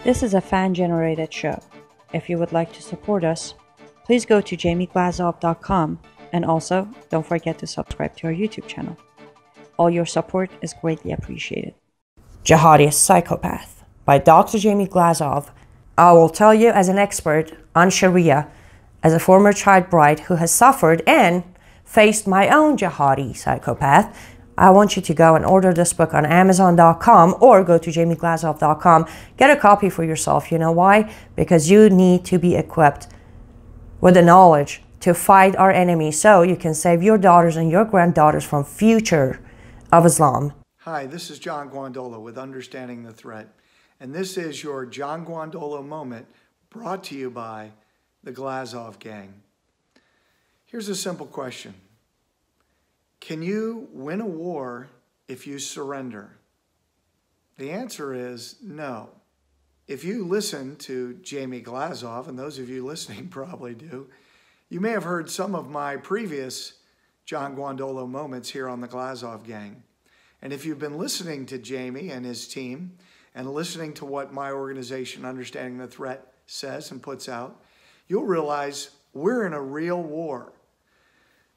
This is a fan-generated show. If you would like to support us, please go to jamieglazov.com, and also don't forget to subscribe to our YouTube channel. All your support is greatly appreciated. Jihadist Psychopath by Dr. Jamie Glazov. I will tell you as an expert on Sharia, as a former child bride who has suffered and faced my own jihadi psychopath, I want you to go and order this book on Amazon.com or go to jamieglazov.com. Get a copy for yourself. You know why? Because you need to be equipped with the knowledge to fight our enemies so you can save your daughters and your granddaughters from future of Islam. Hi, this is John Guandolo with Understanding the Threat, and this is your John Guandolo moment brought to you by the Glazov Gang. Here's a simple question. Can you win a war if you surrender? The answer is no. If you listen to Jamie Glazov, and those of you listening probably do, you may have heard some of my previous John Guandolo moments here on the Glazov Gang. And if you've been listening to Jamie and his team and listening to what my organization, Understanding the Threat, says and puts out, you'll realize we're in a real war.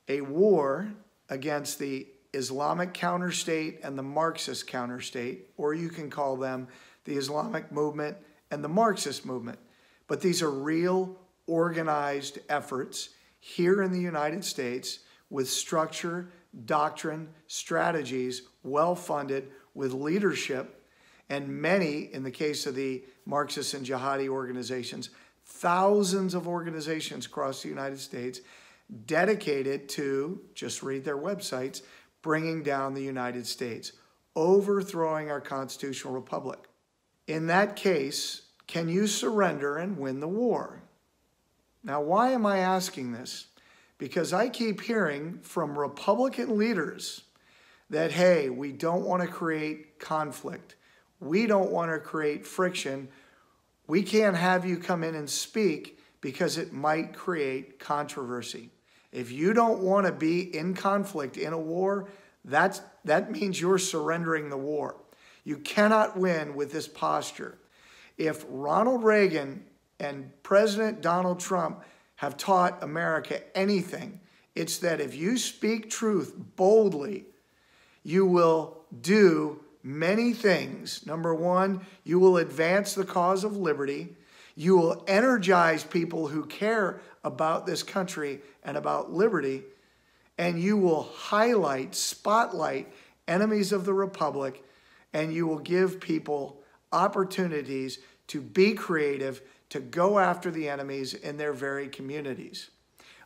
A war against the Islamic counterstate and the Marxist counterstate, or you can call them the Islamic movement and the Marxist movement. But these are real, organized efforts here in the United States with structure, doctrine, strategies, well-funded, with leadership, and many, in the case of the Marxist and jihadi organizations, thousands of organizations across the United States dedicated to, just read their websites, bringing down the United States, overthrowing our constitutional republic. In that case, can you surrender and win the war? Now, why am I asking this? Because I keep hearing from Republican leaders that, hey, we don't want to create conflict. We don't want to create friction. We can't have you come in and speak because it might create controversy. If you don't want to be in conflict in a war, that means you're surrendering the war. You cannot win with this posture. If Ronald Reagan and President Donald Trump have taught America anything, it's that if you speak truth boldly, you will do many things. Number one, you will advance the cause of liberty. You will energize people who care about this country and about liberty, and you will highlight, spotlight enemies of the republic, and you will give people opportunities to be creative, to go after the enemies in their very communities.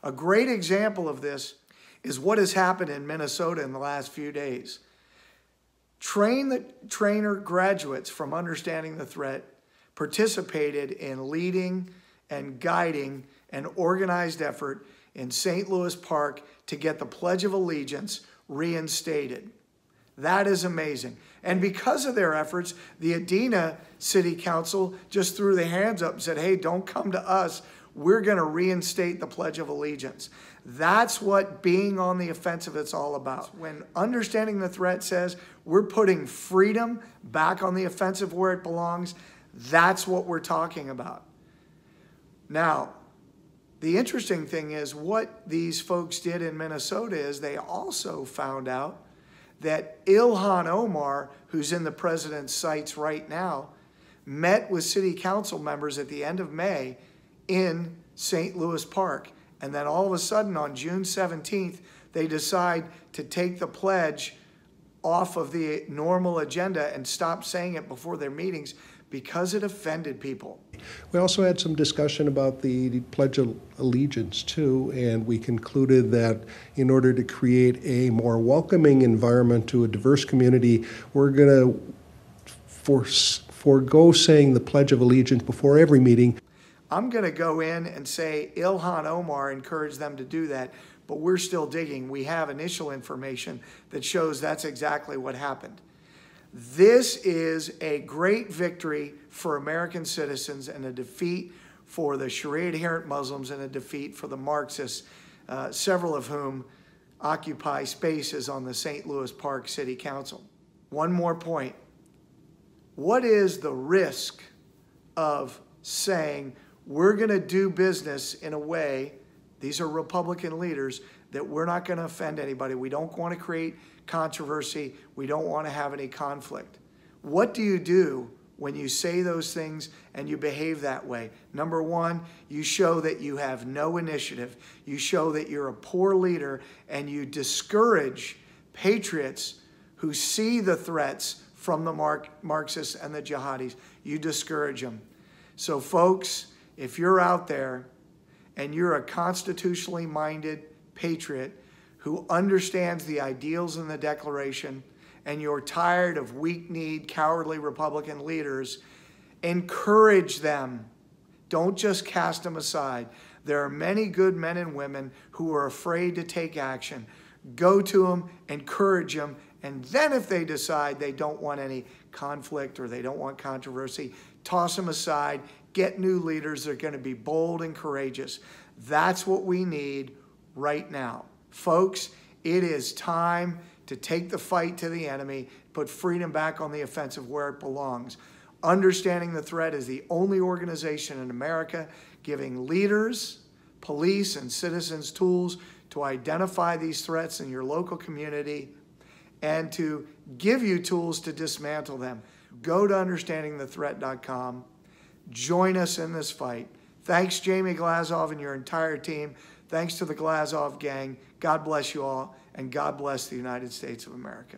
A great example of this is what has happened in Minnesota in the last few days. Trainer graduates from Understanding the Threat participated in leading and guiding an organized effort in St. Louis Park to get the Pledge of Allegiance reinstated. That is amazing. And because of their efforts, the Adena City Council just threw their hands up and said, hey, don't come to us. We're going to reinstate the Pledge of Allegiance. That's what being on the offensive is all about. When Understanding the Threat says we're putting freedom back on the offensive where it belongs, that's what we're talking about. Now, the interesting thing is what these folks did in Minnesota is they also found out that Ilhan Omar, who's in the president's sights right now, met with city council members at the end of May in St. Louis Park. And then all of a sudden on June 17th, they decide to take the pledge off of the normal agenda and stop saying it before their meetings because it offended people. We also had some discussion about the Pledge of Allegiance too, and we concluded that in order to create a more welcoming environment to a diverse community, we're going to forego saying the Pledge of Allegiance before every meeting. I'm going to go in and say Ilhan Omar encouraged them to do that, but we're still digging. We have initial information that shows that's exactly what happened. This is a great victory for American citizens and a defeat for the Sharia-adherent Muslims and a defeat for the Marxists, several of whom occupy spaces on the St. Louis Park City Council. One more point. What is the risk of saying, we're going to do business in a way, these are Republican leaders, that we're not going to offend anybody. We don't want to create controversy. We don't want to have any conflict. What do you do when you say those things and you behave that way? Number one, you show that you have no initiative. You show that you're a poor leader, and you discourage patriots who see the threats from the Marxists and the jihadis. You discourage them. So folks, if you're out there and you're a constitutionally minded patriot who understands the ideals in the Declaration, and you're tired of weak-kneed, cowardly Republican leaders, encourage them. Don't just cast them aside. There are many good men and women who are afraid to take action. Go to them, encourage them, and then if they decide they don't want any conflict or they don't want controversy, toss them aside, get new leaders that are going to be bold and courageous. That's what we need right now. Folks, it is time to take the fight to the enemy, put freedom back on the offensive where it belongs. Understanding the Threat is the only organization in America giving leaders, police, and citizens tools to identify these threats in your local community and to give you tools to dismantle them. Go to understandingthethreat.com. Join us in this fight. Thanks, Jamie Glazov and your entire team. Thanks to the Glazov Gang. God bless you all, and God bless the United States of America.